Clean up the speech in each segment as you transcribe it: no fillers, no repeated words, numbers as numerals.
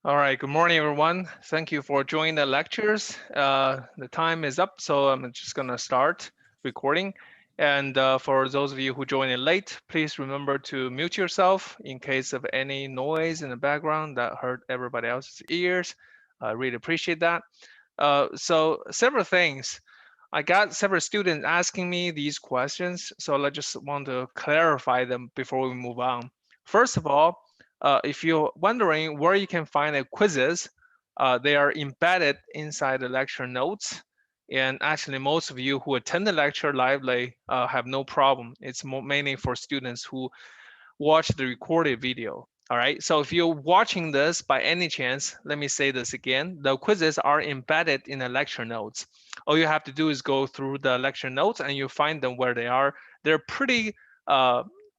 All right, good morning, everyone. Thank you for joining the lectures. The time is up, so I'm just gonna start recording. And for those of you who joined in late, please remember to mute yourself in case of any noise in the background that hurt everybody else's ears. I really appreciate that. So several things. I got several students asking me these questions, so I just want to clarify them before we move on. First of all, if you're wondering where you can find the quizzes, they are embedded inside the lecture notes. And actually, most of you who attend the lecture lively have no problem. It's mainly for students who watch the recorded video. All right. So if you're watching this by any chance, let me say this again. The quizzes are embedded in the lecture notes. All you have to do is go through the lecture notes and you find them where they are. They're pretty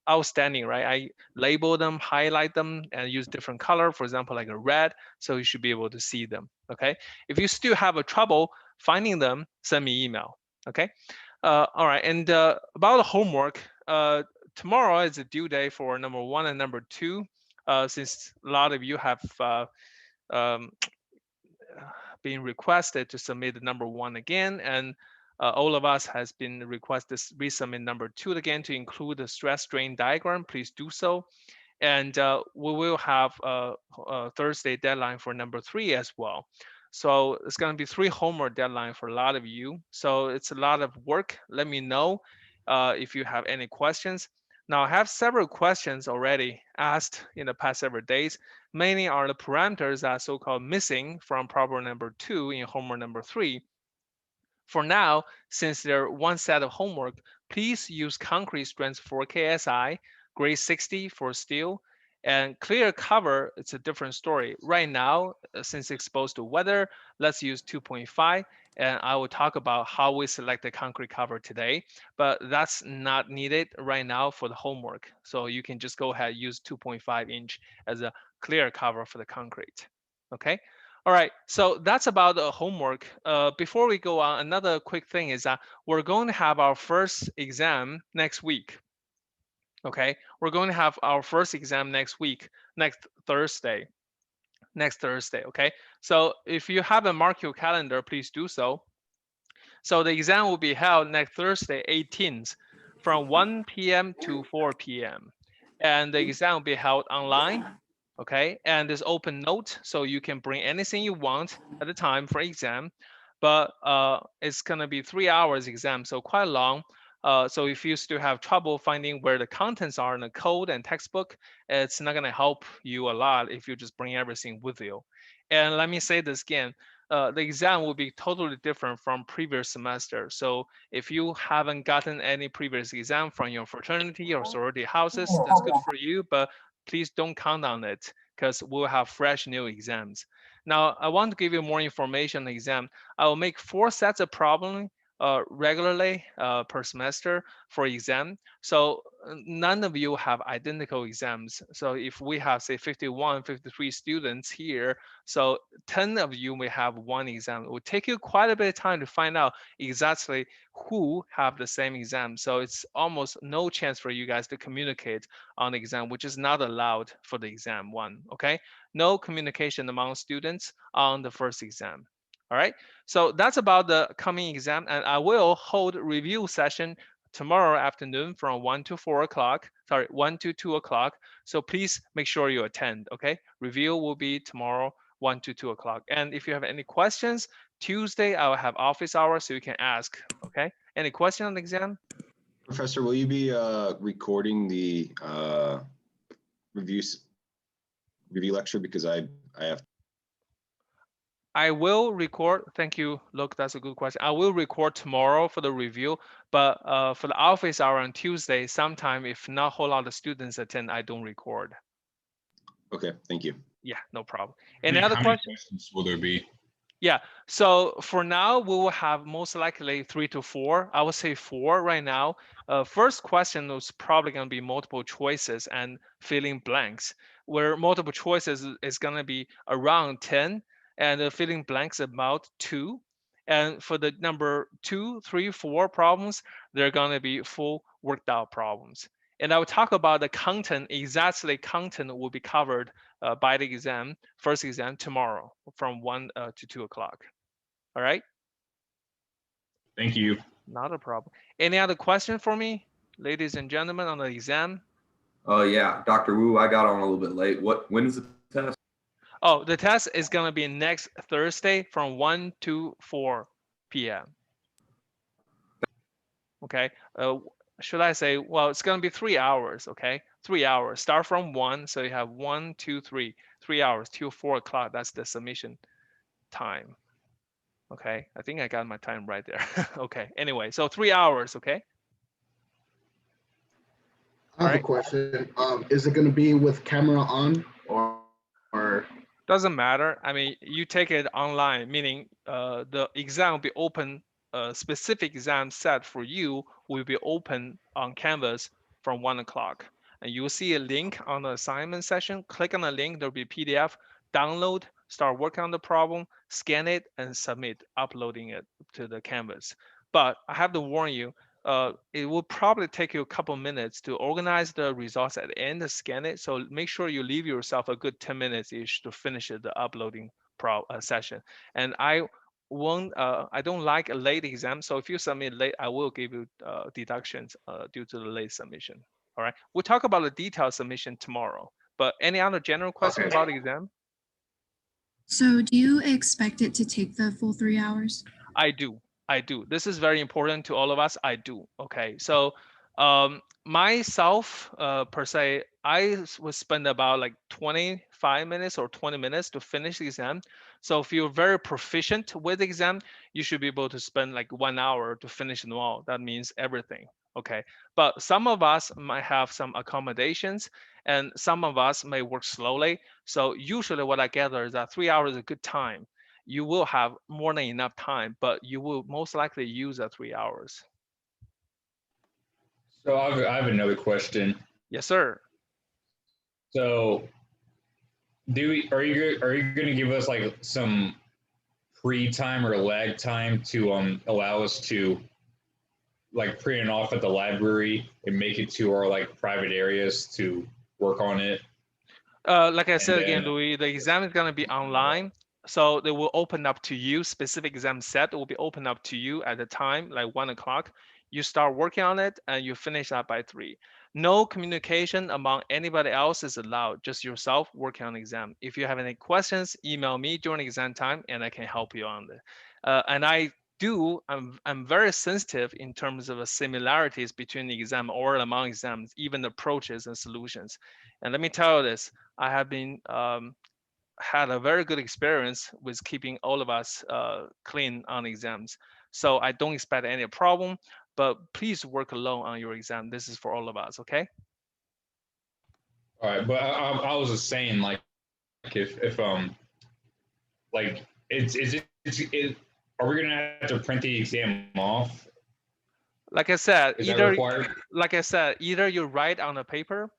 outstanding, right? I label them, highlight them, and use different color, for example, like a red, so you should be able to see them. Okay. If you still have a trouble finding them, send me email. Okay. All right. And about the homework, tomorrow is a due day for number one and number two, since a lot of you have um, been requested to submit the number one again, and all of us has been requested to resubmit number two again to include the stress strain diagram. Please do so. And we will have a Thursday deadline for number three as well. So it's going to be three homework deadline for a lot of you. So it's a lot of work. Let me know if you have any questions. Now, I have several questions already asked in the past several days. Many are the parameters that are so-called missing from problem number two in homework number three. For now, since they're one set of homework, please use concrete strength for KSI, grade 60 for steel, and clear cover, it's a different story. Right now, since exposed to weather, let's use 2.5, and I will talk about how we select the concrete cover today, but that's not needed right now for the homework. So you can just go ahead and use 2.5 inch as a clear cover for the concrete, okay? All right, so that's about the homework. Before we go on, another quick thing is that we're going to have our first exam next week. Okay, we're going to have our first exam next week, next Thursday. Next Thursday, okay? So if you haven't marked your calendar, please do so. So the exam will be held next Thursday, 18th, from 1 p.m. to 4 p.m. And the exam will be held online, okay? And it's open note, so you can bring anything you want at the time for exam. But it's gonna be 3 hours exam, so quite long. So if you still have trouble finding where the contents are in the code and textbook, it's not gonna help you a lot if you just bring everything with you. And let me say this again, the exam will be totally different from previous semester. So if you haven't gotten any previous exam from your fraternity or sorority houses, that's good for you, but please don't count on it because we'll have fresh new exams. Now, I want to give you more information on the exam. I will make 4 sets of problem regularly per semester for exam. So none of you have identical exams. So if we have say 51, 53 students here, so 10 of you may have one exam. It will take you quite a bit of time to find out exactly who have the same exam. So it's almost no chance for you guys to communicate on the exam, which is not allowed for the exam one, okay? No communication among students on the first exam. All right, so that's about the coming exam, and I will hold review session tomorrow afternoon from 1 to 4 o'clock, sorry, 1 to 2 o'clock. So please make sure you attend, okay? Review will be tomorrow, 1 to 2 o'clock. And if you have any questions, Tuesday I will have office hours so you can ask, okay? Any question on the exam? Professor, will you be recording the review lecture because I have. I will record. Thank you, Look. That's a good question. I will record tomorrow for the review, but for the office hour on Tuesday, sometime if not a whole lot of students attend, I don't record. Okay, thank you. Yeah, no problem. Any other questions? Questions will there be? Yeah, so for now, we will have most likely 3 to 4. I would say 4 right now. First question is probably going to be multiple choices and filling blanks, where multiple choices is going to be around 10, and the filling blanks about 2. And for the number 2, 3, 4 problems, they're going to be full worked out problems. And I will talk about the content, exactly content will be covered by the exam, first exam tomorrow from 1 to 2 o'clock. All right? Thank you. Not a problem. Any other question for me, ladies and gentlemen, on the exam? Oh yeah, Dr. Wu, I got on a little bit late. When is the test? Oh, the test is going to be next Thursday from 1 to 4 p.m. Okay. Should I say, well, it's going to be 3 hours. Okay. 3 hours. Start from 1. So you have 1, 2, 3. 3 hours till 4 o'clock. That's the submission time. Okay. I think I got my time right there. Okay. Anyway, so 3 hours. Okay. I have a question. Is it going to be with camera on or? Doesn't matter. I mean, you take it online, meaning the exam will be open, specific exam set for you will be open on Canvas from 1 o'clock. And you will see a link on the assignment session. Click on the link, there'll be PDF, download, start working on the problem, scan it, and submit, uploading it to the Canvas. But I have to warn you, it will probably take you a couple minutes to organize the results at the end and scan it. So make sure you leave yourself a good 10 minutes ish to finish the uploading session. And I don't like a late exam. So if you submit late, I will give you deductions due to the late submission. All right. We'll talk about the detailed submission tomorrow. But any other general question Okay. about the exam? So do you expect it to take the full 3 hours? I do. I do. This is very important to all of us. I do. Okay. So myself, per se, I would spend about like 25 minutes or 20 minutes to finish the exam. So if you're very proficient with the exam, you should be able to spend like 1 hour to finish them all. That means everything. Okay. But some of us might have some accommodations and some of us may work slowly. So usually what I gather is that 3 hours is a good time. You will have more than enough time, but you will most likely use the 3 hours. So I have another question. Yes, sir. So are you going to give us like some pre-time or lag time to allow us to like print it off at the library and make it to our like private areas to work on it? Like I said again, then- Louis, the exam is going to be online. So they will open up to you, specific exam set will be open up to you at the time, like 1 o'clock. You start working on it and you finish that by 3. No communication among anybody else is allowed, just yourself working on the exam. If you have any questions, email me during exam time and I can help you on it. And I'm very sensitive in terms of the similarities between the exam or among exams, even approaches and solutions. And let me tell you this, I have been had a very good experience with keeping all of us clean on exams. So I don't expect any problem, but please work alone on your exam. This is for all of us, okay? All right, but I was just saying, like, if like are we gonna have to print the exam off? Like I said, Is that required? either you write on a paper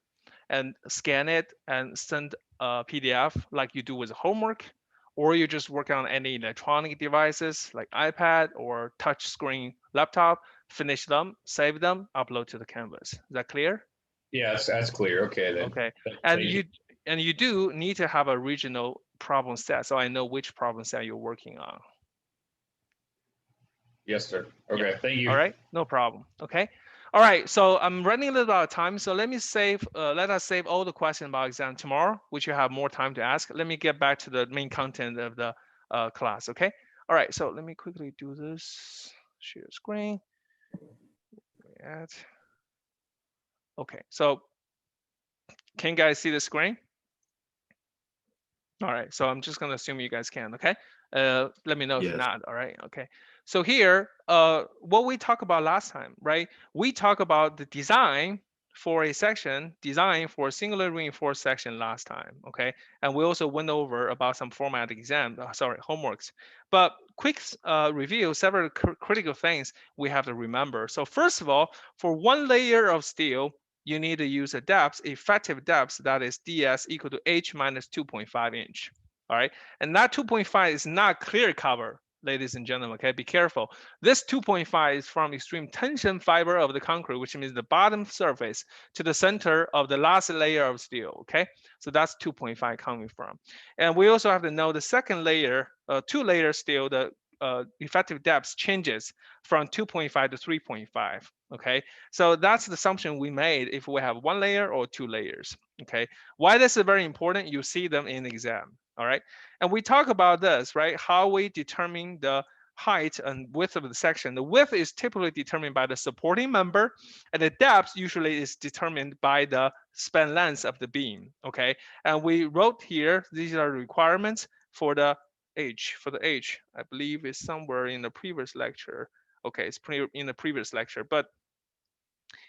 and scan it and send a PDF like you do with homework, or you just work on any electronic devices like iPad or touch screen laptop, finish them, save them, upload to the Canvas. Is that clear? Yes, that's clear. Okay, then. Okay. Thank And you do need to have a regional problem set, so I know which problem set you're working on. Yes, sir. Okay, thank you. All right, no problem. Okay. All right, so I'm running a little out of time, so let us save all the questions about exam tomorrow, which you have more time to ask. Let me get back to the main content of the class, okay? All right, so let me quickly do this, share screen. Okay, so can you guys see the screen? All right, so I'm just gonna assume you guys can, okay? Let me know if Yes. not, all right, okay. So here, what we talked about last time, right? We talked about the design for a section, design for a singular reinforced section last time, okay? And we also went over about some format exam, homeworks. But quick review, several critical things we have to remember. So first of all, for one layer of steel, you need to use a depth, effective depth, that is ds equal to h minus 2.5 inch. All right, and that 2.5 is not clear cover. ladies and gentlemen, okay? Be careful. This 2.5 is from extreme tension fiber of the concrete, which means the bottom surface to the center of the last layer of steel, okay? So that's 2.5 coming from. And we also have to know the second layer, 2-layer steel, the effective depth changes from 2.5 to 3.5, okay? So that's the assumption we made if we have 1 layer or 2 layers, okay? Why this is very important, you see them in the exam, all right? And we talk about this, right? How we determine the height and width of the section. The width is typically determined by the supporting member, and the depth usually is determined by the span length of the beam, okay? And we wrote here, these are the requirements for the H. For the H, I believe is somewhere in the previous lecture. Okay, it's in the previous lecture, but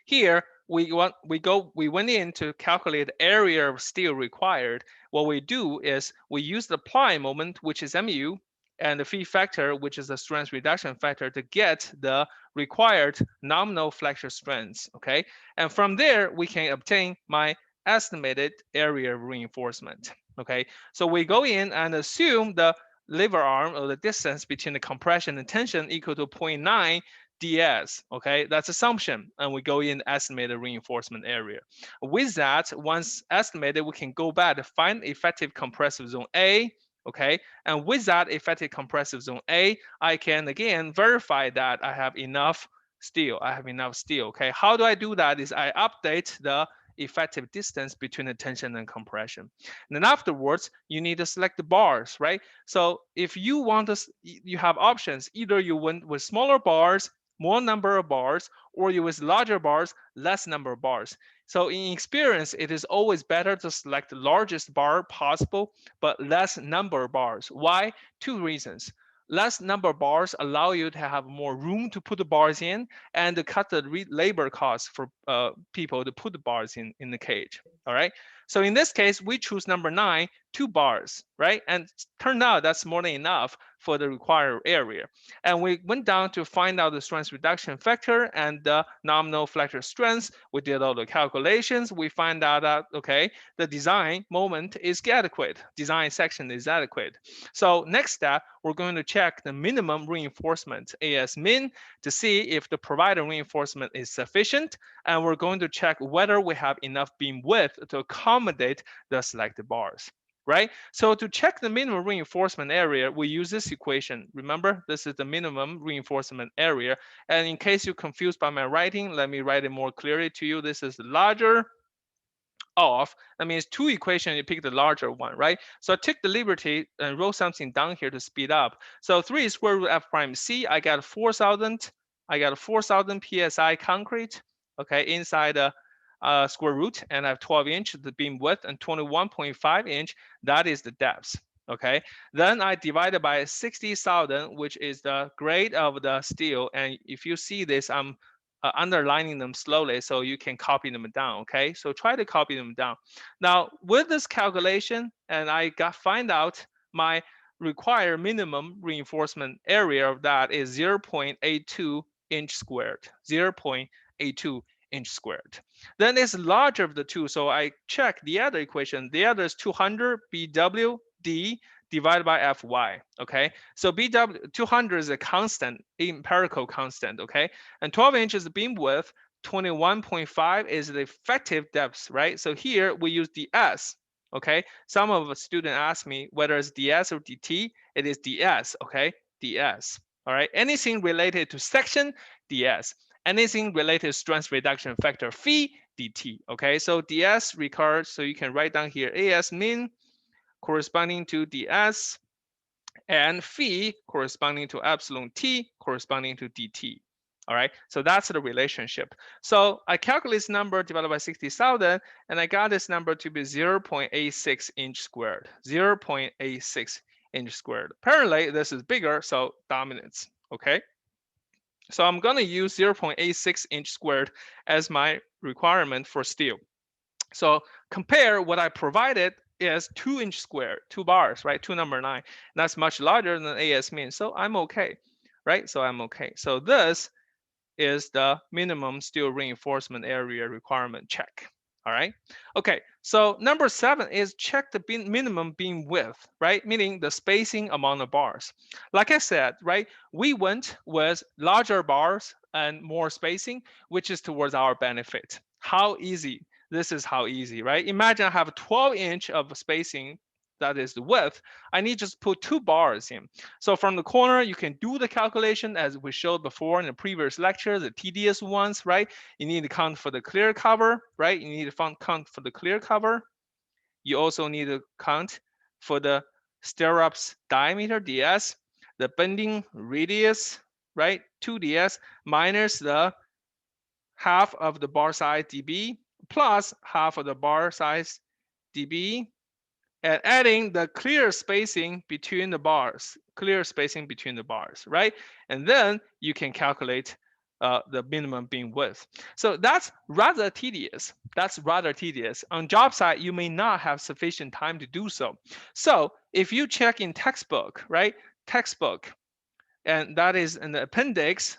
here we went in to calculate the area of steel required. What we do is we use the ply moment, which is mu, and the phi factor, which is the strength reduction factor, to get the required nominal flexure strength. Okay, and from there we can obtain my estimated area of reinforcement. Okay, so we go in and assume the lever arm, or the distance between the compression and tension, equal to 0.9 ds. Okay, that's assumption, and we go in estimate the reinforcement area. With that, once estimated, we can go back to find effective compressive zone A. Okay, and with that effective compressive zone A, I can again verify that I have enough steel. Okay, how do I do that? Is I update the effective distance between the tension and compression. And then afterwards, you need to select the bars, right? So if you want to, you have options. Either you went with smaller bars, more number of bars, or you with larger bars, less number of bars. So in experience, it is always better to select the largest bar possible, but less number of bars. Why? 2 reasons. Less number of bars allow you to have more room to put the bars in and to cut the labor costs for people to put the bars in the cage. All right. So in this case, we choose number 9, 2 bars, right? And turned out that's more than enough for the required area. And we went down to find out the strength reduction factor and the nominal flexure strength. We did all the calculations. We find out that, okay, the design moment is adequate. Design section is adequate. So next step, we're going to check the minimum reinforcement, AS min, to see if the provided reinforcement is sufficient. And we're going to check whether we have enough beam width to accommodate the selected bars. Right? So to check the minimum reinforcement area, we use this equation. Remember, this is the minimum reinforcement area. And in case you're confused by my writing, let me write it more clearly to you. This is larger of, that means 2 equations, you pick the larger one, right? So I took the liberty and wrote something down here to speed up. So 3 square root f prime c, I got 4,000 psi concrete, okay, inside the square root, and I have 12 inch the beam width and 21.5 inch, that is the depth. Okay, then I divided by 60,000, which is the grade of the steel. And if you see this, I'm underlining them slowly so you can copy them down. Okay, so try to copy them down. Now with this calculation, and I find out my required minimum reinforcement area of that is 0.82 inch squared, 0.82 inch squared. Then it's larger of the two, so I check the other equation. The other is 200 BWD divided by Fy, okay? So BW 200 is a constant, empirical constant, okay? And 12 inches beam width, 21.5 is the effective depth, right? So here we use ds, okay? Some of the students ask me whether it's ds or dt. It is ds, okay? ds, all right? Anything related to section, ds. Anything related to strength reduction factor, phi dt, okay? So ds records, so you can write down here as min corresponding to ds and phi corresponding to epsilon t corresponding to dt. All right, so that's the relationship. So I calculate this number divided by 60,000, and I got this number to be 0.86 inch squared, 0.86 inch squared. Apparently this is bigger, so dominance, okay? So I'm gonna use 0.86 inch squared as my requirement for steel. So compare what I provided is 2 inch squared, 2 bars, right? 2 number 9. That's much larger than AS min. So I'm okay, right? So I'm okay. So this is the minimum steel reinforcement area requirement check. All right. Okay. So number 7 is check the minimum beam width, right? Meaning the spacing among the bars. Like I said, right? We went with larger bars and more spacing, which is towards our benefit. How easy? This is how easy, right? Imagine I have 12-inch of spacing. That is the width. I need just put 2 bars in. So from the corner, you can do the calculation as we showed before in the previous lecture, the tedious ones, right? You need to count for the clear cover, right? You need to count for the clear cover. You also need to count for the stirrups diameter, ds, the bending radius, right? 2ds minus the half of the bar size dB plus half of the bar size dB, and adding the clear spacing between the bars, right? And then you can calculate the minimum beam width. So that's rather tedious. On job site, you may not have sufficient time to do so. So if you check in textbook, right? Textbook, and that is in the appendix,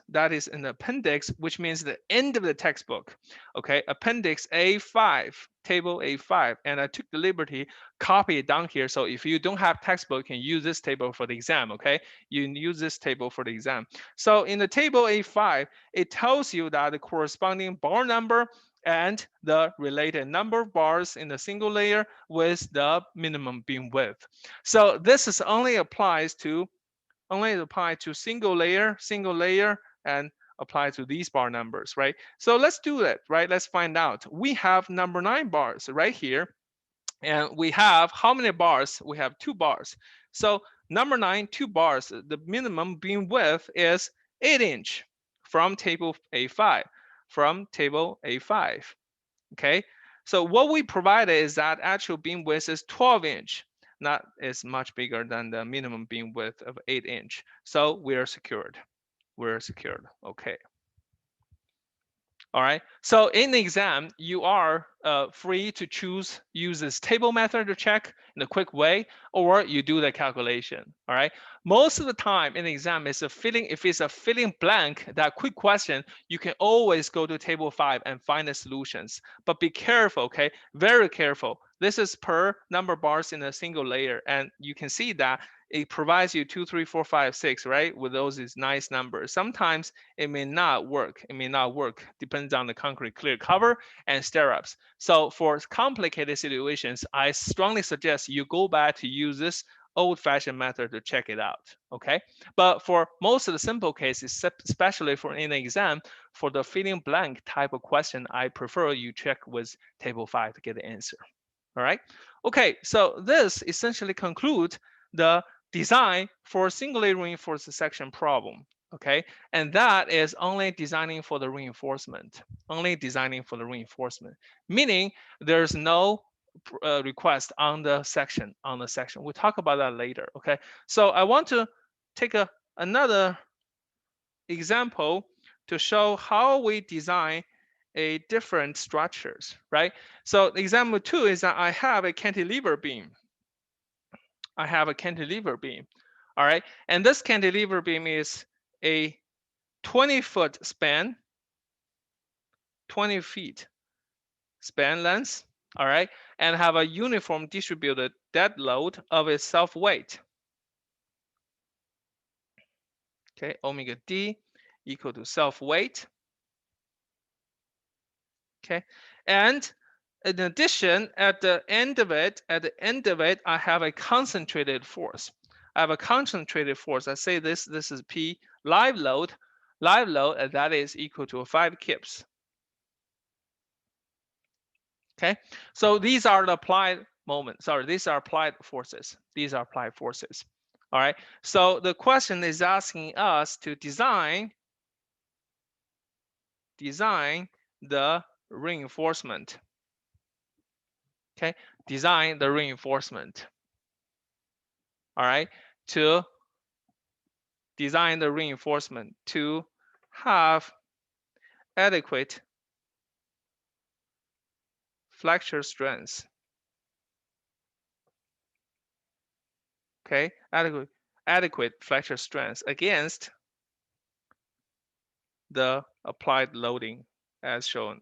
which means the end of the textbook. Okay, appendix A5, table A5, and I took the liberty copy it down here. So if you don't have textbook, you can use this table for the exam. Okay, you can use this table for the exam. So in the table A5, it tells you that the corresponding bar number and the related number of bars in the single layer with the minimum beam width. So this is only applies to single layer, and apply to these bar numbers, right? So let's do that, right? Let's find out. We have number 9 bars right here, and we have how many bars? We have 2 bars. So number 9, 2 bars. The minimum beam width is 8-inch from table A5. Okay. So what we provided is that actual beam width is 12-inch. That is much bigger than the minimum beam width of 8-inch. So we are secured. Okay. All right. So in the exam, you are free to use this table method to check in a quick way, or you do the calculation. All right. Most of the time in the exam, if it's a filling blank, that quick question, you can always go to table 5 and find the solutions. But be careful, okay? Very careful. This is per number of bars in a single layer, and you can see that it provides you 2, 3, 4, 5, 6, right? With those is nice numbers. Sometimes it may not work. Depends on the concrete clear cover and stirrups. So for complicated situations, I strongly suggest you go back to use this old-fashioned method to check it out, okay? But for most of the simple cases, especially for in the exam, for the filling blank type of question, I prefer you check with table 5 to get the answer. All right. Okay, so this essentially concludes the design for singly reinforced section problem. Okay, and that is only designing for the reinforcement. Meaning there's no request on the section. We'll talk about that later. Okay, so I want to take another example to show how we design a different structures, right? So example 2 is that I have a cantilever beam. All right, and this cantilever beam is a 20-foot span, 20 feet span length, all right, and have a uniform distributed dead load of its self-weight. Okay, omega D equal to self-weight. Okay, and in addition, at the end of it, I have a concentrated force. I say this is P live load, and that is equal to 5 kips. Okay, so these are the applied moments. Sorry, these are applied forces. All right, so the question is asking us to design the reinforcement. Okay, design the reinforcement. All right, to design the reinforcement to have adequate flexure strength. Okay, adequate flexure strength against the applied loading as shown.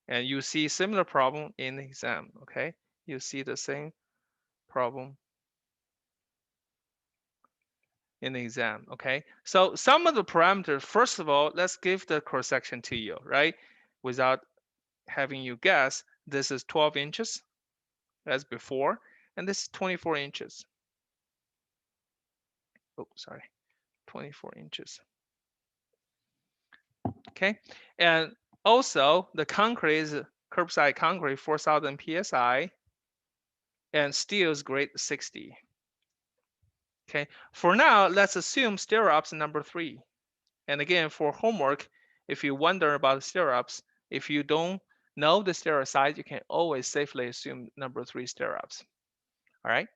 And you see similar problem in the exam, okay? You see the same problem in the exam, okay? So some of the parameters, first of all, let's give the cross section to you, right? Without having you guess, this is 12 inches as before, and this is 24 inches. Oh, sorry, 24 inches. Okay, and also the concrete is curbside concrete 4,000 psi, and steel is grade 60. Okay, for now, let's assume stirrups number 3. And again, for homework, if you wonder about stirrups, if you don't know the stirrup size, you can always safely assume number 3 stirrups. All right.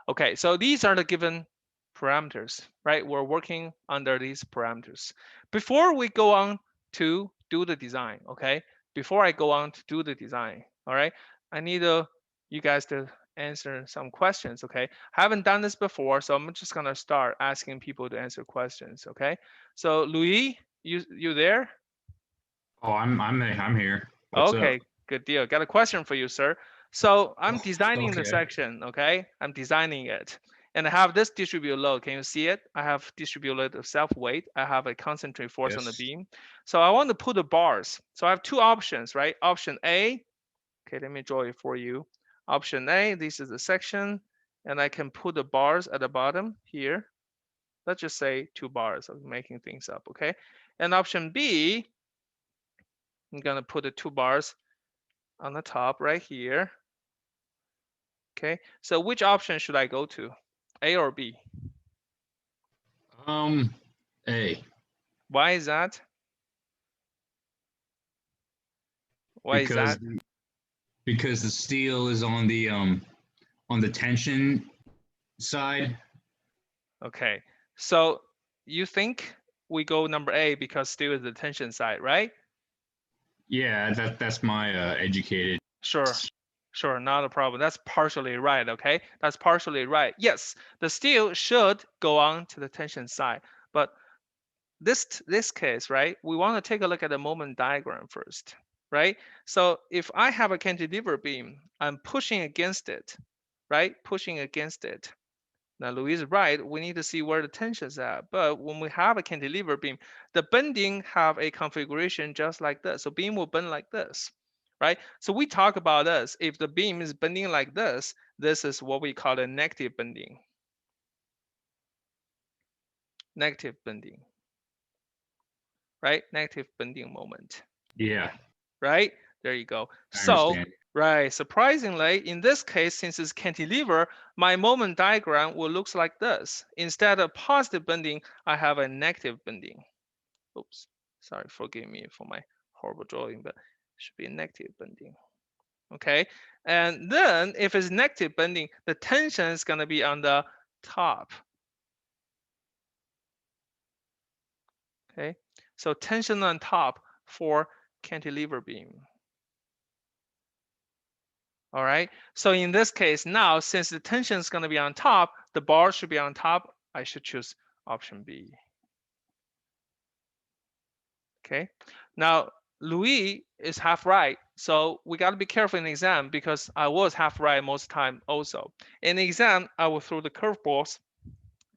Okay, so these are the given parameters, right? We're working under these parameters. Before we go on to do the design, okay? Before I go on to do the design, all right? I need you guys to answer some questions, okay? I haven't done this before, so I'm just gonna start asking people to answer questions, okay? So Louis, you there? Oh, I'm here. What's up? Okay, good deal. Got a question for you, sir. So I'm designing the Okay. section, okay? I'm designing it. And I have this distributed load. Can you see it? I have distributed load of self-weight. I have a concentrate force on the Yes. beam. So I want to put the bars. So I have two options, right? Option A, okay, let me draw it for you. Option A, this is the section, and I can put the bars at the bottom here. Let's just say 2 bars. I'm making things up, okay? And option B, I'm gonna put the 2 bars on the top right here. Okay, so which option should I go to? A or B? A. Why is that? Why is Because that? because the steel is on the tension side. Okay, so you think we go number A because steel is the tension side, right? Yeah, that's my educated. Sure, not a problem. That's partially right, okay? That's partially right. Yes, the steel should go on to the tension side, but this case, right? We want to take a look at the moment diagram first, right? So if I have a cantilever beam, I'm pushing against it, right? Pushing against it. Now Louis is right. We need to see where the tension is at. But when we have a cantilever beam, the bending have a configuration just like this. So beam will bend like this, right? So we talk about this. If the beam is bending like this is what we call a negative bending. Negative bending, right? Negative bending moment. Yeah, Right? There you go. I So, understand. right, surprisingly, in this case, since it's cantilever, my moment diagram will look like this. Instead of positive bending, I have a negative bending. Oops, sorry, forgive me for my horrible drawing, but it should be a negative bending. Okay, and then if it's negative bending, the tension is going to be on the top. Okay, so tension on top for cantilever beam. All right, so in this case now, since the tension is going to be on top, the bar should be on top. I should choose option B. Okay, now Louis is half right, so we got to be careful in the exam because I was half right most of the time also. In the exam, I will throw the curveballs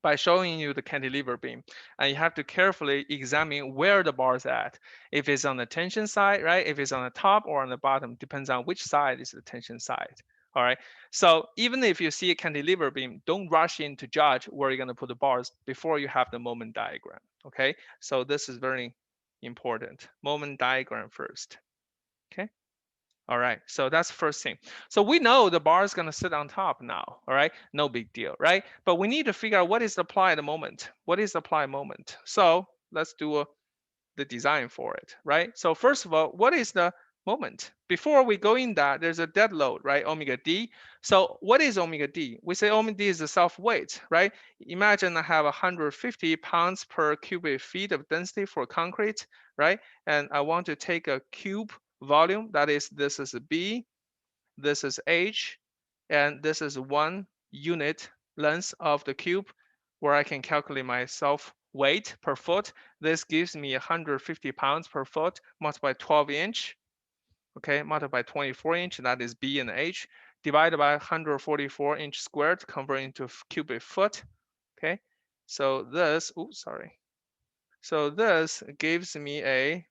by showing you the cantilever beam, and you have to carefully examine where the bar is at. If it's on the tension side, right? If it's on the top or on the bottom, depends on which side is the tension side. All right. So even if you see a cantilever beam, don't rush in to judge where you're going to put the bars before you have the moment diagram. Okay. So this is very important. Moment diagram first. Okay. All right, so that's the first thing. So we know the bar is gonna sit on top now, all right? No big deal, right? But we need to figure out what is the applied moment. What is the applied moment? So let's do the design for it, right? So first of all, what is the moment? Before we go in that, there's a dead load, right? Omega D. So what is omega D? We say omega D is the self-weight, right? Imagine I have 150 pounds per cubic feet of density for concrete, right? And I want to take a cube volume, that is, this is B, this is H, and this is 1 unit length of the cube, where I can calculate my self-weight per foot. This gives me 150 pounds per foot multiplied by 12 inch. okay, multiplied by 24 inch, that is B and H, divided by 144 inch squared, convert into cubic foot, okay? So this, oops, sorry. So this gives me a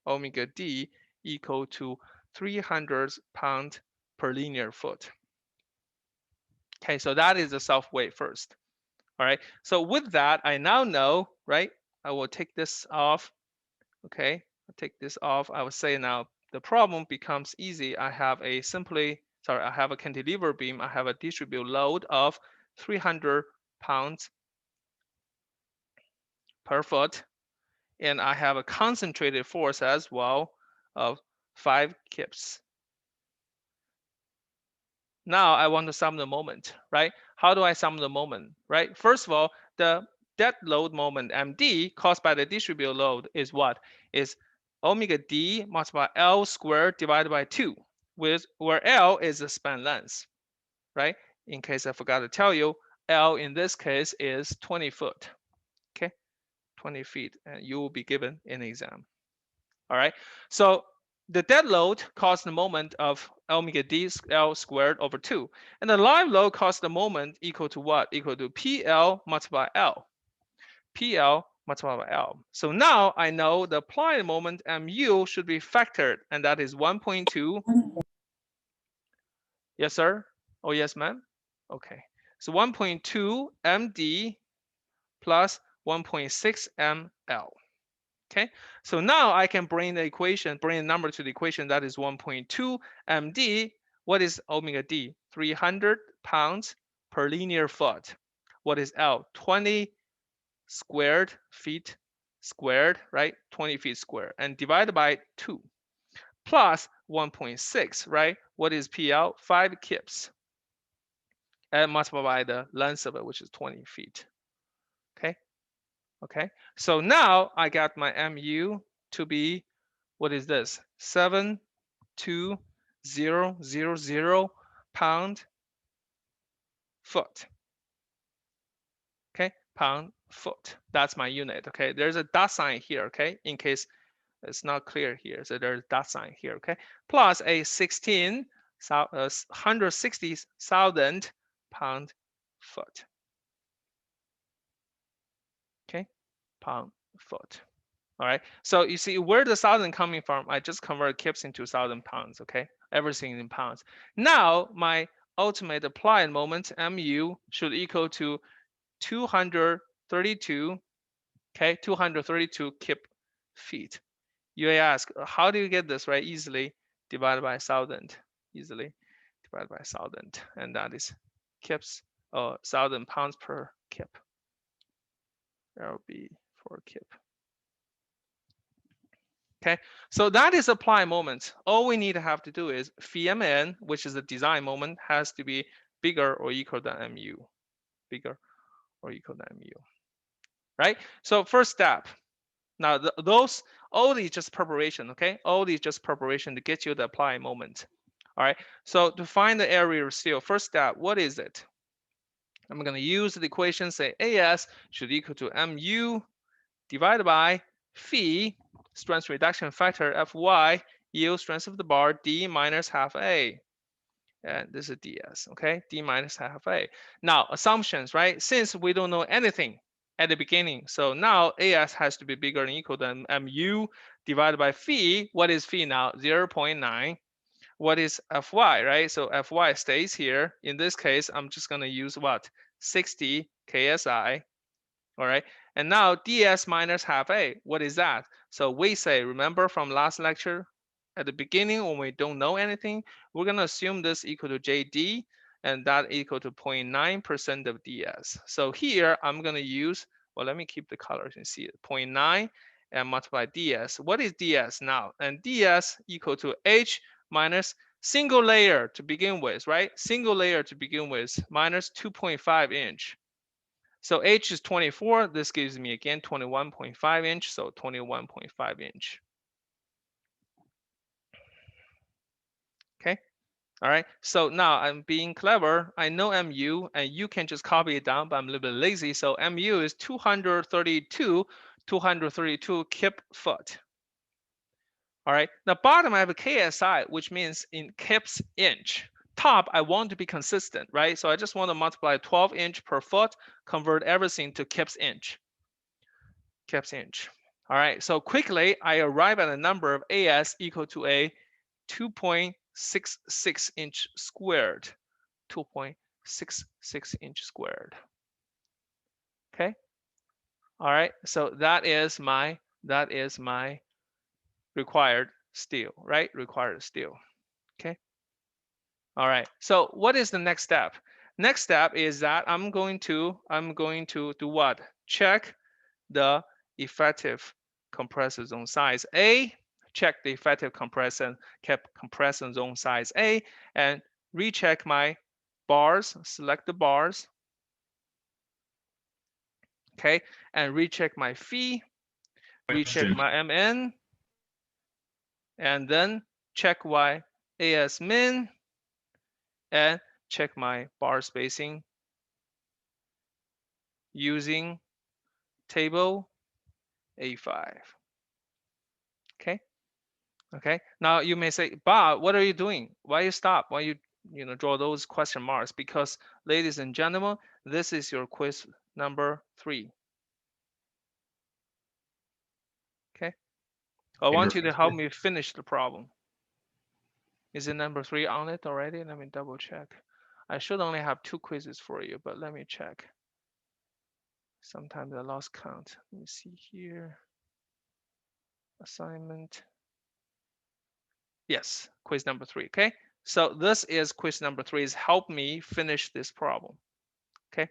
omega D equal to 300 pound per linear foot. Okay, so that is the self-weight first. All right, so with that, I now know, right? I will take this off. Okay, I'll take this off. I will say now the problem becomes easy. I have a cantilever beam. I have a distributed load of 300 pounds per foot, and I have a concentrated force as well of 5 kips. Now I want to sum the moment, right? How do I sum the moment, right? First of all, the dead load moment MD caused by the distributed load is what? Is omega D multiplied by L squared divided by 2, where L is the span length, right? In case I forgot to tell you, L in this case is 20 foot, okay? 20 feet, and you will be given an exam. All right, so the dead load caused the moment of omega D L squared over 2. And the live load caused the moment equal to what? Equal to PL multiplied by L. PL multiplied by L. So now I know the applied moment MU should be factored, and that is 1.2. Yes, sir? Oh, yes, ma'am? Okay. So 1.2 MD plus 1.6 ML. Okay, so now I can bring the number to the equation. That is 1.2 MD. What is omega D? 300 pounds per linear foot. What is L? 20 squared feet squared, right? 20 feet squared, and divided by 2 plus 1.6, right? What is PL? 5 kips, and multiplied by the length of it, which is 20 feet. Okay. Okay, so now I got my MU to be, what is this? 72000 pound foot. Okay, pound foot. That's my unit. Okay, there's a dot sign here. Okay, in case it's not clear here, so there's a dot sign here. Okay, plus a 160,000 pound foot. Okay, pound foot. All right, so you see where the 1,000 coming from, I just convert kips into 1,000 pounds, okay? Everything in pounds. Now my ultimate applied moment, MU, should equal to 232, okay? 232 kip feet. You may ask, how do you get this, right? Easily divided by 1,000, easily divided by 1,000, and that is kips, 1,000 pounds per kip. That will be for kip. Okay, so that is apply moment. All we need to have to do is phi mn, which is the design moment, has to be bigger or equal than mu, bigger or equal than mu, right? So first step. Now all these just preparation, okay? All these just preparation to get you the apply moment. All right. So to find the area of steel, first step, what is it? I'm going to use the equation, say AS should equal to mu divided by phi strength reduction factor Fy yield strength of the bar D minus half A. And this is ds, okay? D minus half A. Now assumptions, right? Since we don't know anything at the beginning, so now AS has to be bigger than equal than mu divided by phi. What is phi now? 0.9. What is Fy, right? So Fy stays here. In this case, I'm just going to use what? 60 KSI. All right, and now ds minus half a, what is that? So we say, remember from last lecture, at the beginning when we don't know anything, we're going to assume this equal to jd, and that equal to 0.9% of ds. So here I'm going to use, well, let me keep the colors and see it, 0.9 and multiply ds. What is ds now? And ds equal to h minus single layer to begin with, right? Single layer to begin with, minus 2.5 inch. So H is 24. This gives me again 21.5 inch. So 21.5 inch. Okay. All right. So now I'm being clever. I know MU, and you can just copy it down, but I'm a little bit lazy. So MU is 232 kip foot. All right. Now bottom I have a KSI, which means in kips inch. Top I want to be consistent, right? So I just want to multiply 12 inch per foot, convert everything to kips inch. Kips inch. All right. So quickly I arrive at a number of AS equal to a 2.66 inch squared. 2.66 inch squared. Okay. All right. So that is my required steel, right? Required steel. Okay. All right. So what is the next step? Next step is that I'm going to do what? Check the effective compressor zone size A. Check the effective compression zone size A, and recheck my bars. Select the bars. Okay, and recheck my phi. Recheck Question. my MN, and then check my AS min, and check my bar spacing using table A5. Okay. Okay. Now you may say, Bob, what are you doing? Why you stop? Why you draw those question marks? Because, ladies and gentlemen, this is your quiz number 3. Okay. I want you to help me finish the problem. Is it number 3 on it already? Let me double check. I should only have 2 quizzes for you, but let me check. Sometimes I lost count. Let me see here. Assignment. Yes, quiz number 3. Okay. So this is quiz number 3. Is help me finish this problem. Okay.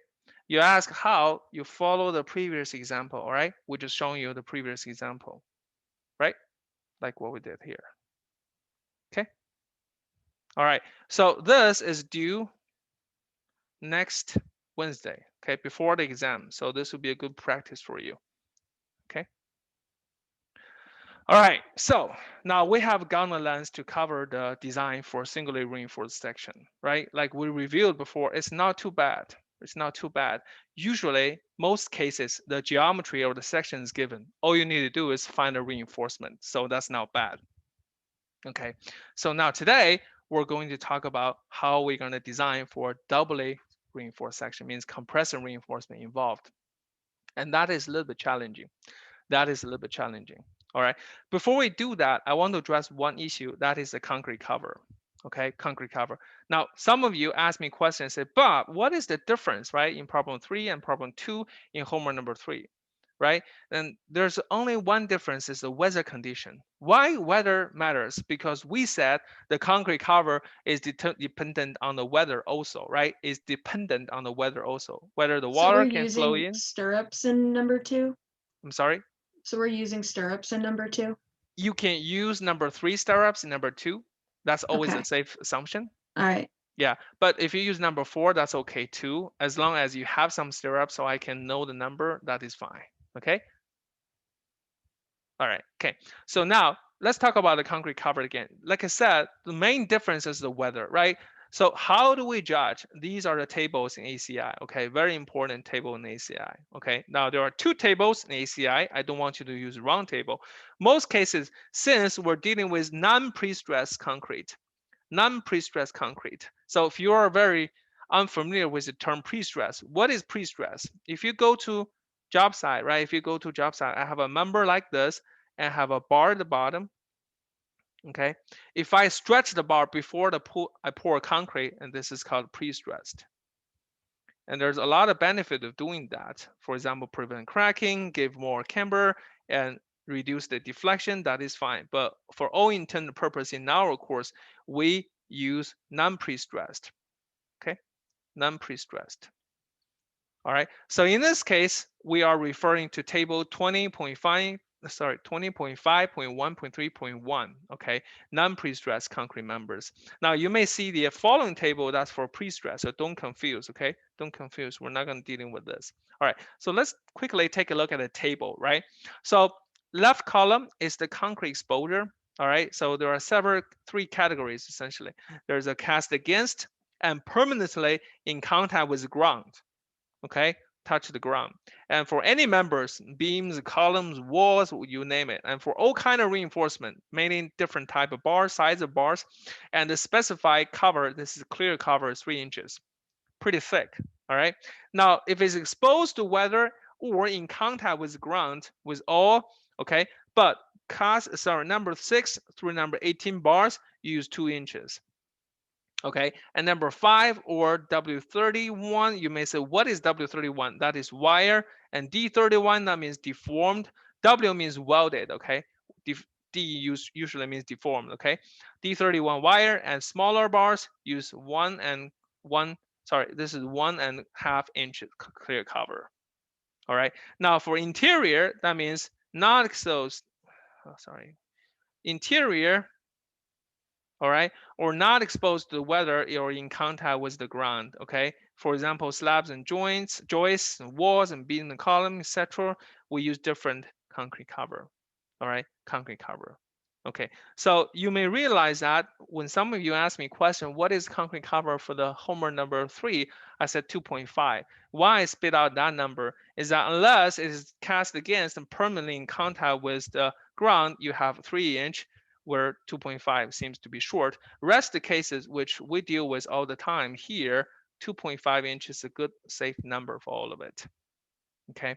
You ask how, you follow the previous example. All right. We're just showing you the previous example, right? Like what we did here. Okay. All right. So this is due next Wednesday. Okay. Before the exam. So this will be a good practice for you. Okay. All right, so now we have Gunner lens to cover the design for singly reinforced section, right? Like we reviewed before, it's not too bad. It's not too bad. Usually, most cases, the geometry of the section is given. All you need to do is find a reinforcement. So that's not bad. Okay, so now today, we're going to talk about how we're going to design for doubly reinforced section, means compressor reinforcement involved. And that is a little bit challenging. That is a little bit challenging. All right. Before we do that, I want to address one issue. That is the concrete cover. Okay, concrete cover. Now, some of you ask me questions. Say, Bob, what is the difference, right, in problem 3 and problem 2 in homework number 3, right? And there's only one difference: is the weather condition. Why weather matters? Because we said the concrete cover is dependent on the weather also, right? Is dependent on the weather also, whether the So water we're can flow using in. stirrups in number 2. I'm sorry. So we're using stirrups in number 2. You can use number 3 stirrups in number 2. That's always Okay. a safe assumption. All right. Yeah, but if you use number 4, that's okay too. As long as you have some stirrups so I can know the number, that is fine. Okay. All right. Okay. So now let's talk about the concrete cover again. Like I said, the main difference is the weather, right? So how do we judge? These are the tables in ACI. Okay, very important table in ACI. Okay, now there are 2 tables in ACI. I don't want you to use wrong table. Most cases, since we're dealing with non-pre-stressed concrete, non-pre-stressed concrete. So if you are very unfamiliar with the term pre-stress, what is pre-stress? If you go to job site, right? If you go to job site, I have a member like this and have a bar at the bottom. Okay, if I stretch the bar before I pour concrete, and this is called pre-stressed. And there's a lot of benefit of doing that. For example, prevent cracking, give more camber, and reduce the deflection. That is fine. But for all intent and purpose in our course, we use non-pre-stressed. Okay, non-pre-stressed. All right. So in this case, we are referring to table 20.5.1.3.1. Okay, non-pre-stressed concrete members. Now you may see the following table that's for pre-stress, so don't confuse. Okay, don't confuse. We're not going to dealing with this. All right. So let's quickly take a look at the table. Right. So left column is the concrete exposure. All right. So there are 3 categories essentially. There's a cast against and permanently in contact with the ground. Okay, touch the ground. And for any members, beams, columns, walls, you name it. And for all kind of reinforcement, mainly different type of bars, size of bars, and the specified cover, this is clear cover, 3 inches, pretty thick. All right. Now, if it's exposed to weather or in contact with ground, with all, okay, but number 6 through number 18 bars, you use 2 inches. Okay, and number 5 or W31, you may say, what is W31? That is wire, and D31, that means deformed. W means welded, okay? D usually means deformed, okay? D31 wire and smaller bars use 1.5 inches clear cover. All right, now for interior, that means not exposed, interior, all right, or not exposed to the weather or in contact with the ground, okay? For example, slabs and joists, and walls and beams and columns, etc. We use different concrete cover, all right? Concrete cover, okay? So you may realize that when some of you ask me a question, what is concrete cover for the homework number 3? I said 2.5. Why I spit out that number is that unless it is cast against and permanently in contact with the ground, you have 3 inch, where 2.5 seems to be short. Rest the cases which we deal with all the time here, 2.5 inches is a good safe number for all of it. Okay.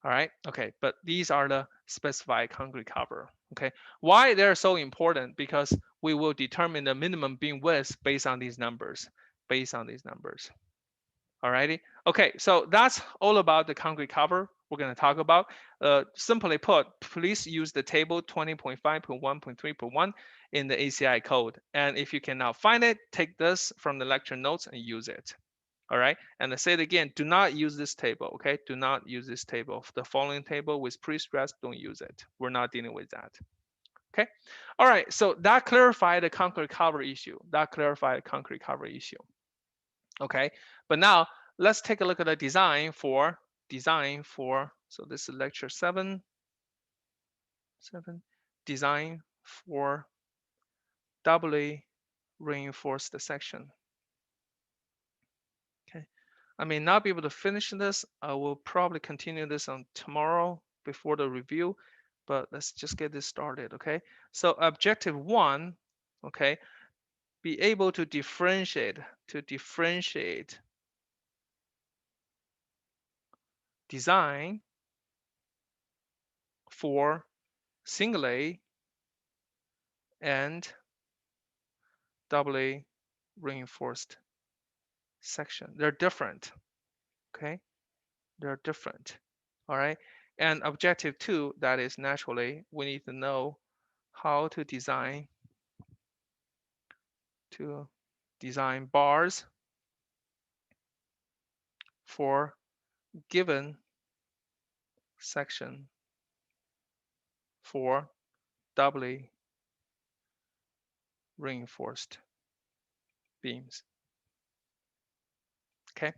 All right. Okay. But these are the specified concrete cover. Okay. Why they're so important? Because we will determine the minimum beam width based on these numbers. Alrighty. Okay, so that's all about the concrete cover we're going to talk about. Simply put, please use the table 20.5.1.3.1 in the ACI code. And if you cannot find it, take this from the lecture notes and use it. All right. And I say it again, do not use this table. Okay. Do not use this table. The following table with pre-stress, don't use it. We're not dealing with that. Okay. All right. So that clarified the concrete cover issue. Okay, but now let's take a look at the design for, so this is lecture 7, design for doubly reinforced section. Okay, I may not be able to finish this. I will probably continue this on tomorrow before the review, but let's just get this started. Okay, so objective 1, okay, be able to differentiate design for singly and doubly reinforced section. They're different. Okay, they're different. All right, and objective 2, that is naturally we need to know how to design bars for given section for doubly reinforced beams. Okay,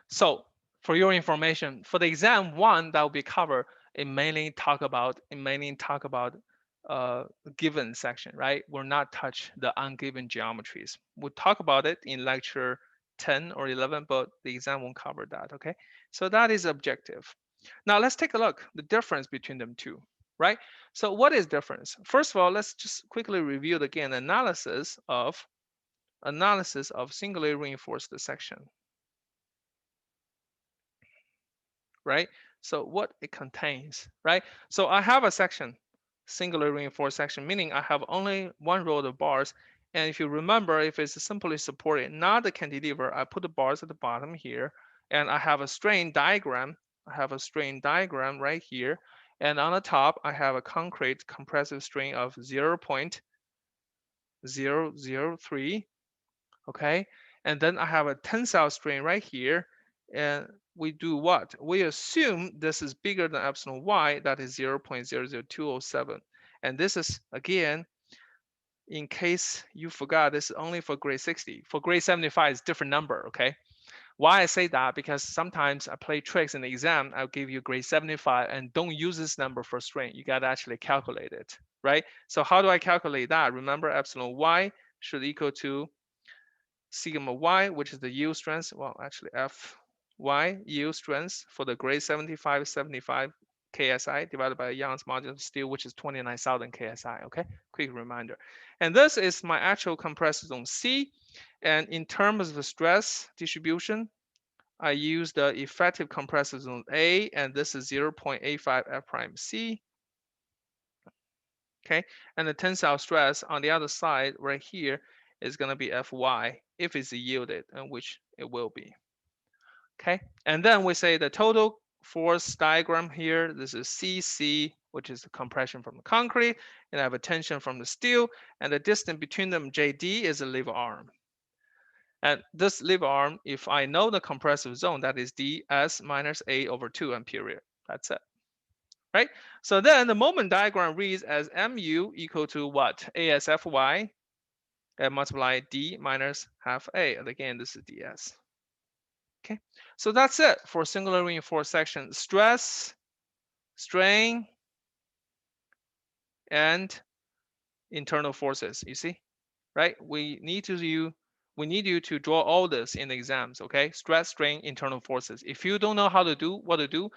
so for your information, for the exam 1 that will be covered, it mainly talk about given section, right? We'll not touch the ungiven geometries. We'll talk about it in lecture 10 or 11, but the exam won't cover that. Okay, so that is objective. Now let's take a look the difference between them two, right? So what is difference? First of all, let's just quickly review again analysis of singly reinforced section, right? So what it contains, right? So I have a section, singular reinforced section, meaning I have only one row of bars. And if you remember, if it's simply supported, not the cantilever, I put the bars at the bottom here, and I have a strain diagram. Right here. And on the top, I have a concrete compressive strain of 0.003. Okay. And then I have a tensile strain right here. And we do what? We assume this is bigger than epsilon y, that is 0.00207. And this is, again, in case you forgot, this is only for grade 60. For grade 75, it's different number, okay? Why I say that? Because sometimes I play tricks in the exam. I'll give you grade 75 and don't use this number for strain. You got to actually calculate it, right? So how do I calculate that? Remember, epsilon y should equal to sigma y, which is the yield strength. Well, actually F Y yield strength for the grade 75 KSI divided by Young's modulus of steel, which is 29,000 KSI. Okay, quick reminder. And this is my actual compressor zone C. And in terms of the stress distribution, I use the effective compressor zone A, and this is 0.85 F prime C. Okay, and the tensile stress on the other side right here is going to be Fy if it's yielded, and which it will be. Okay, and then we say the total force diagram here, this is CC, which is the compression from the concrete, and I have a tension from the steel, and the distance between them, JD, is a lever arm. And this lever arm, if I know the compressive zone, that is ds minus A over 2 period. That's it. Right? So then the moment diagram reads as mu equal to what? ASFy and multiply d minus half A. And again, this is ds. Okay, so that's it for singular reinforced section. Stress, strain, and internal forces. You see, right? We need you to draw all this in the exams. Okay, stress, strain, internal forces. If you don't know how to do what to do,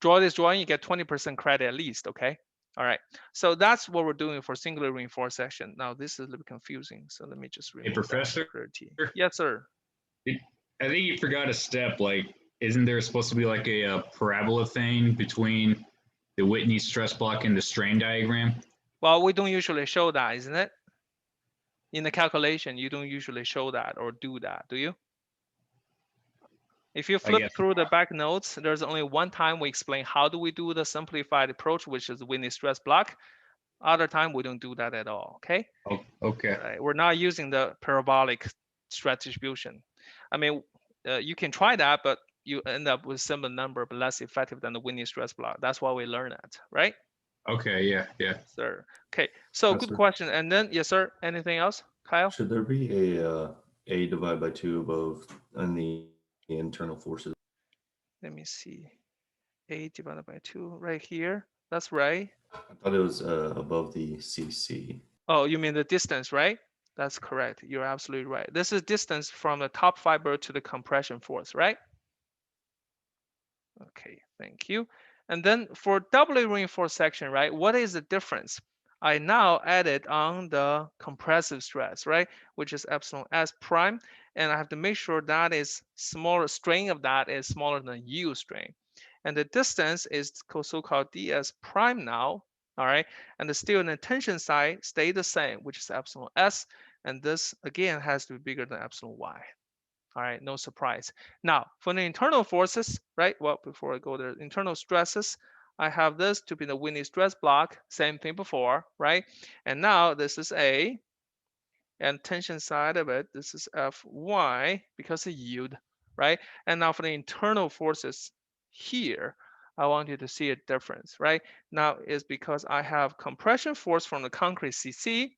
draw this drawing. You get 20% credit at least. Okay. All right. So that's what we're doing for singular reinforced section. Now this is a little bit confusing. So let me just remove Professor? that. Yes, sir. I think you forgot a step. Like, isn't there supposed to be like a parabola thing between the Whitney stress block and the strain diagram? Well, we don't usually show that, isn't it? In the calculation, you don't usually show that or do that, do you? If you flip through the back notes, there's only one time we explain how do we do the simplified approach, which is Whitney stress block. Other time, we don't do that at all, okay? Oh, okay. Right. We're not using the parabolic stress distribution. I mean, you can try that, but you end up with similar number, but less effective than the Whitney stress block. That's why we learn that, right? Okay, yeah. Sir. Okay, so good question. And then, yes, sir, anything else, Kyle? Should there be a divided by 2 above on the internal forces? Let me see. A divided by 2 right here. That's right. I thought it was above the CC. Oh, you mean the distance, right? That's correct. You're absolutely right. This is distance from the top fiber to the compression force, right? Okay, thank you. And then for doubly reinforced section, right, what is the difference? I now added on the compressive stress, right, which is epsilon s prime, and I have to make sure that is smaller, strain of that is smaller than yield strain. And the distance is so-called ds prime now, all right, and the steel and the tension side stay the same, which is epsilon s, and this again has to be bigger than epsilon y. All right, no surprise. Now, for the internal forces, right? Well, before I go there, internal stresses, I have this to be the Whitney stress block, same thing before, right? And now this is A, and tension side of it, this is Fy because of yield, right? And now for the internal forces here, I want you to see a difference, right? Now is because I have compression force from the concrete CC.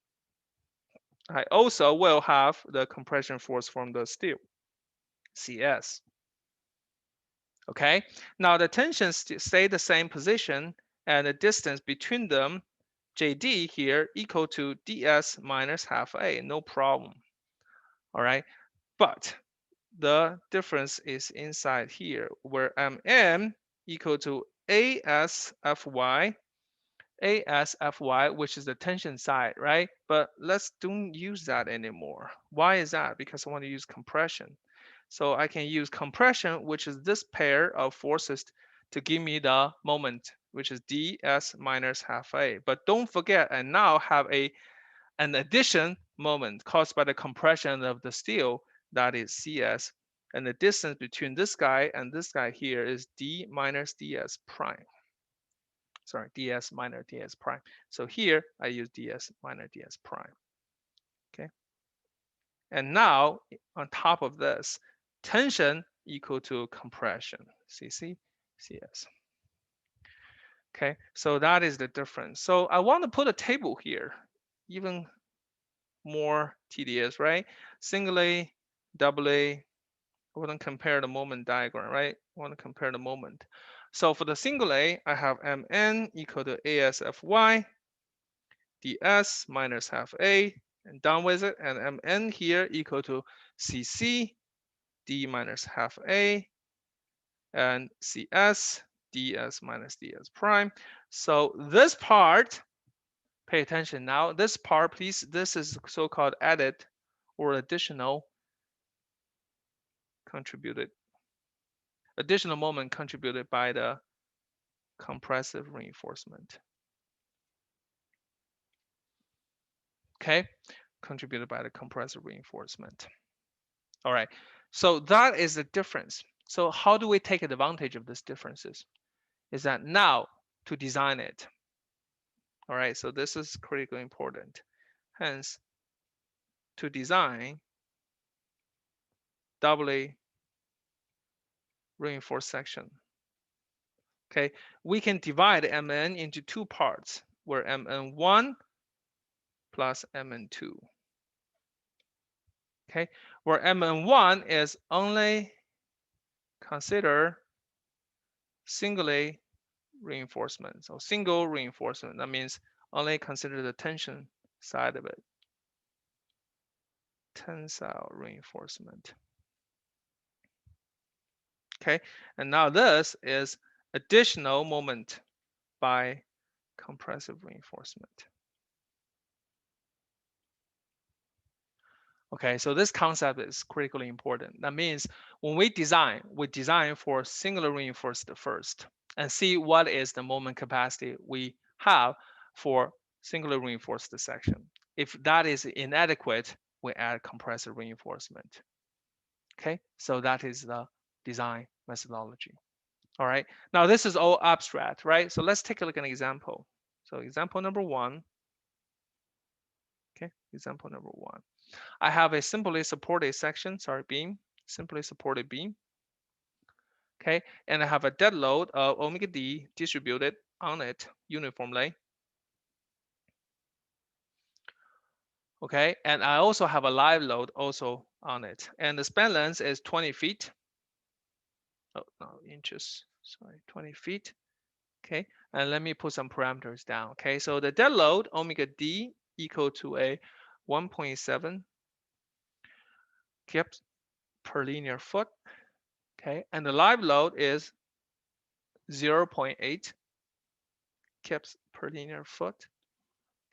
I also will have the compression force from the steel. CS. Okay, now the tensions stay the same position and the distance between them, JD here, equal to ds minus half A, no problem. All right, but the difference is inside here where mm equal to ASFY, which is the tension side, right? But let's don't use that anymore. Why is that? Because I want to use compression. So I can use compression, which is this pair of forces to give me the moment, which is ds minus half A. But don't forget, I now have an addition moment caused by the compression of the steel, that is CS. And the distance between this guy and this guy here is d minus ds prime. Sorry, ds minus ds prime. So here I use ds minus ds prime. Okay. And now on top of this, tension equal to compression, CC, CS. Okay, so that is the difference. So I want to put a table here, even more tedious, right? Single A, double A, I want to compare the moment diagram, right? I want to compare the moment. So for the single A, I have Mn equal to ASFY, ds minus half A, and done with it. And Mn here equal to CC, d minus half A, and CS, ds minus ds prime. So this part, pay attention now, this part, please, this is so-called added or additional moment contributed by the compressive reinforcement. Okay, contributed by the compressive reinforcement. All right, so that is the difference. So how do we take advantage of these differences? Is that now to design it. All right, so this is critically important. Hence, to design doubly reinforced section. Okay, we can divide Mn into two parts, where Mn1 plus Mn2. Okay, where Mn1 is only consider singly reinforcement. So single reinforcement, that means only consider the tension side of it. Tensile reinforcement. Okay, and now this is additional moment by compressive reinforcement. Okay, so this concept is critically important. That means when we design for singular reinforced first and see what is the moment capacity we have for singular reinforced section. If that is inadequate, we add compressive reinforcement. Okay, so that is the design methodology. All right, now this is all abstract, right? So let's take a look at an example. So example number 1. Okay, example number 1. I have a simply supported section, beam, simply supported beam. Okay, and I have a dead load of omega d distributed on it uniformly. Okay, and I also have a live load also on it, and the span length is 20 feet. Oh, no, inches, sorry, 20 feet. Okay, and let me put some parameters down. Okay, so the dead load omega d equal to a 1.7 kips per linear foot. Okay, and the live load is 0.8 kips per linear foot.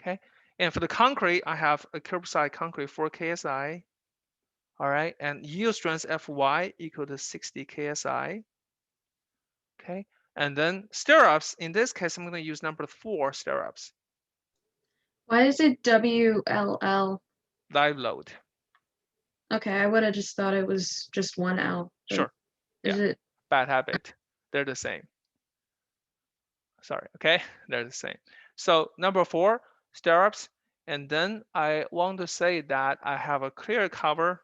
Okay, and for the concrete, I have a curbside concrete 4 KSI. All right, and yield strength Fy equal to 60 KSI. Okay, and then stirrups, in this case, I'm going to use number 4 stirrups. Why is it WLL? Live load. Okay, I would have just thought it was just one L. but Sure. Is it? Bad habit. They're the same. Sorry, okay, they're the same. So number 4 stirrups, and then I want to say that I have a clear cover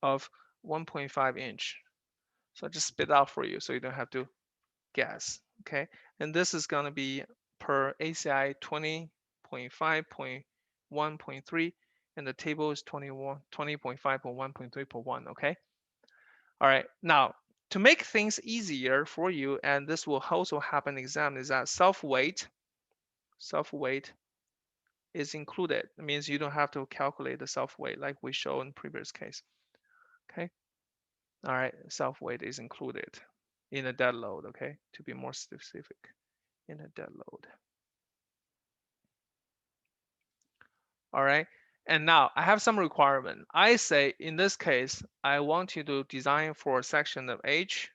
of 1.5 inch. So I just spit out for you so you don't have to guess. Okay, and this is going to be per ACI 20.5.1.3, and the table is 20.5.1.3 per 1. Okay, all right, now to make things easier for you, and this will also happen in exam, is that self-weight is included. It means you don't have to calculate the self-weight like we showed in previous case. Okay, all right, self-weight is included in a dead load. Okay, to be more specific, in a dead load. All right, and now I have some requirement. I say in this case, I want you to design for a section of H,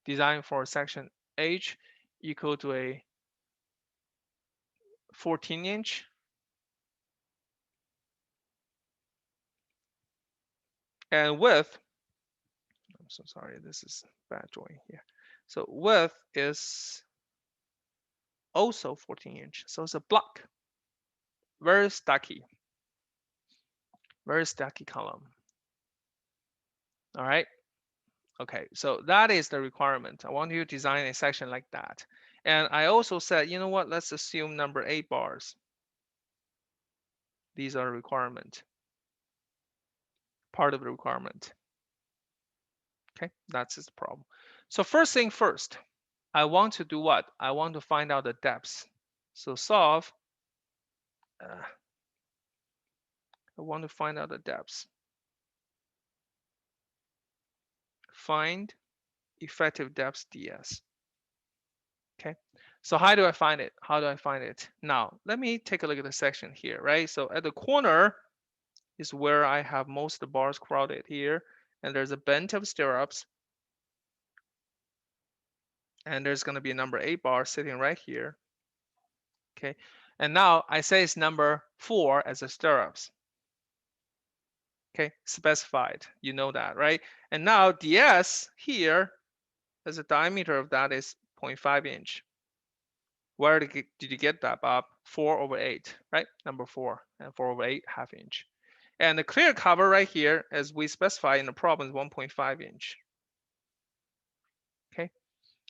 design for a section H equal to a 14 inch and width. I'm so sorry, this is bad drawing here. So width is also 14 inch. So it's a block, very stacky column. All right. Okay, so that is the requirement. I want you to design a section like that. And I also said, you know what, let's assume number 8 bars. These are requirement, part of the requirement. Okay, that's the problem. So first thing first, I want to do what? I want to find out the depths. So solve, I want to find out the depths. find effective depth ds. Okay, so how do I find it? How do I find it? Now, let me take a look at the section here, right? So at the corner is where I have most of the bars crowded here, and there's a bent of stirrups, and there's going to be a number 8 bar sitting right here. Okay, and now I say it's number 4 as a stirrups. Okay, specified, you know that, right? And now ds here, as the diameter of that is 0.5 inch. Where did you get that, Bob? 4/8, right? Number 4, and 4/8 half inch. And the clear cover right here, as we specify in the problem, is 1.5 inch. Okay,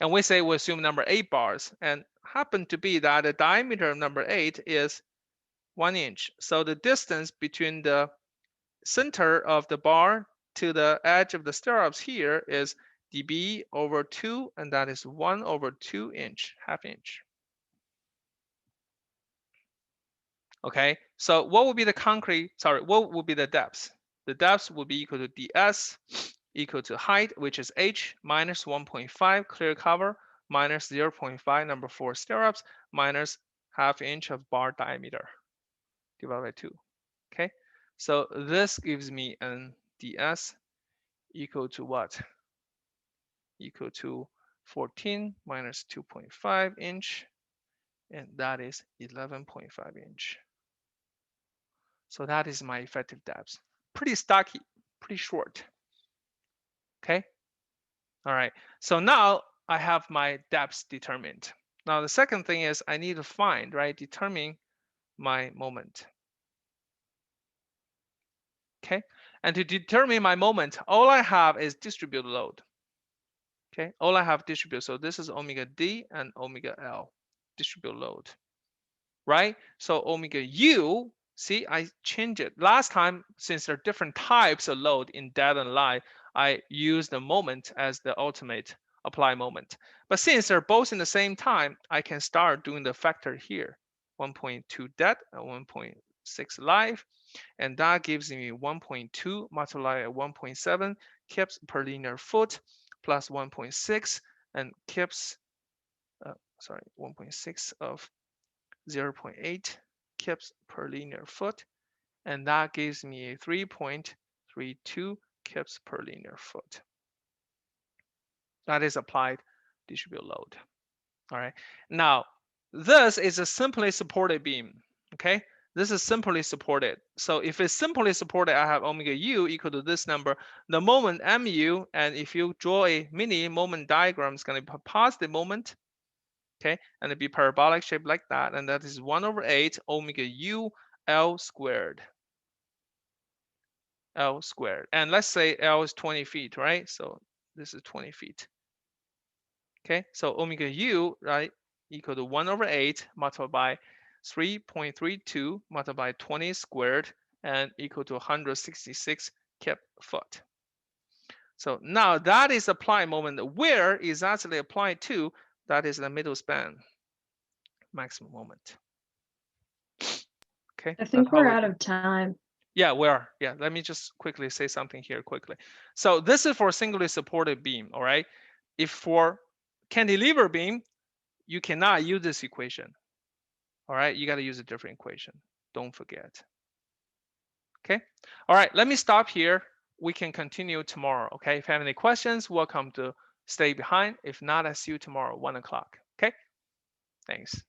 and we say we assume number 8 bars, and happen to be that the diameter of number 8 is 1 inch. So the distance between the center of the bar to the edge of the stirrups here is dB/2, and that is 1/2 inch, half inch. Okay, so what would be the what would be the depth? The depth will be equal to ds equal to height, which is h, minus 1.5 clear cover, minus 0.5 number 4 stirrups, minus half inch of bar diameter, divided by 2. Okay, so this gives me an ds equal to what? Equal to 14 minus 2.5 inch, and that is 11.5 inch. So that is my effective depth. Pretty stocky, pretty short. Okay. All right. So now I have my depth determined. Now the second thing is I need to find, right, determine my moment. Okay. And to determine my moment, all I have is distributed load. Okay. All I have distributed. So this is omega D and omega L, distributed load. Right. So omega U. See, I changed it. Last time, since there are different types of load in dead and alive, I used the moment as the ultimate apply moment. But since they're both in the same time, I can start doing the factor here. 1.2 dead and 1.6 live. And that gives me 1.2 multiplied by 1.7 kips per linear foot plus 1.6 and kips, 1.6 of 0.8 kips per linear foot, and that gives me a 3.32 kips per linear foot. That is applied distributed load. All right. Now, this is a simply supported beam. Okay. This is simply supported. So if it's simply supported, I have omega u equal to this number. The moment mu, and if you draw a mini moment diagram, it's going to be a positive moment. Okay, and it'd be parabolic shape like that, and that is 1/8 omega u L squared. L squared. And let's say L is 20 feet, right? So this is 20 feet. Okay, so omega u, right, equal to 1/8 multiplied by 3.32 multiplied by 20 squared, and equal to 166 kip foot. So now that is applied moment. Where is actually applied to? That is the middle span. Maximum moment. Okay. I think we're out of time. Yeah, we are. Yeah, let me just quickly say something here quickly. So this is for singly supported beam, all right? If for cantilever beam, you cannot use this equation, all right? You got to use a different equation. Don't forget. Okay. All right, let me stop here. We can continue tomorrow, okay? If you have any questions, welcome to stay behind. If not, I'll see you tomorrow, 1 o'clock, okay? Thanks.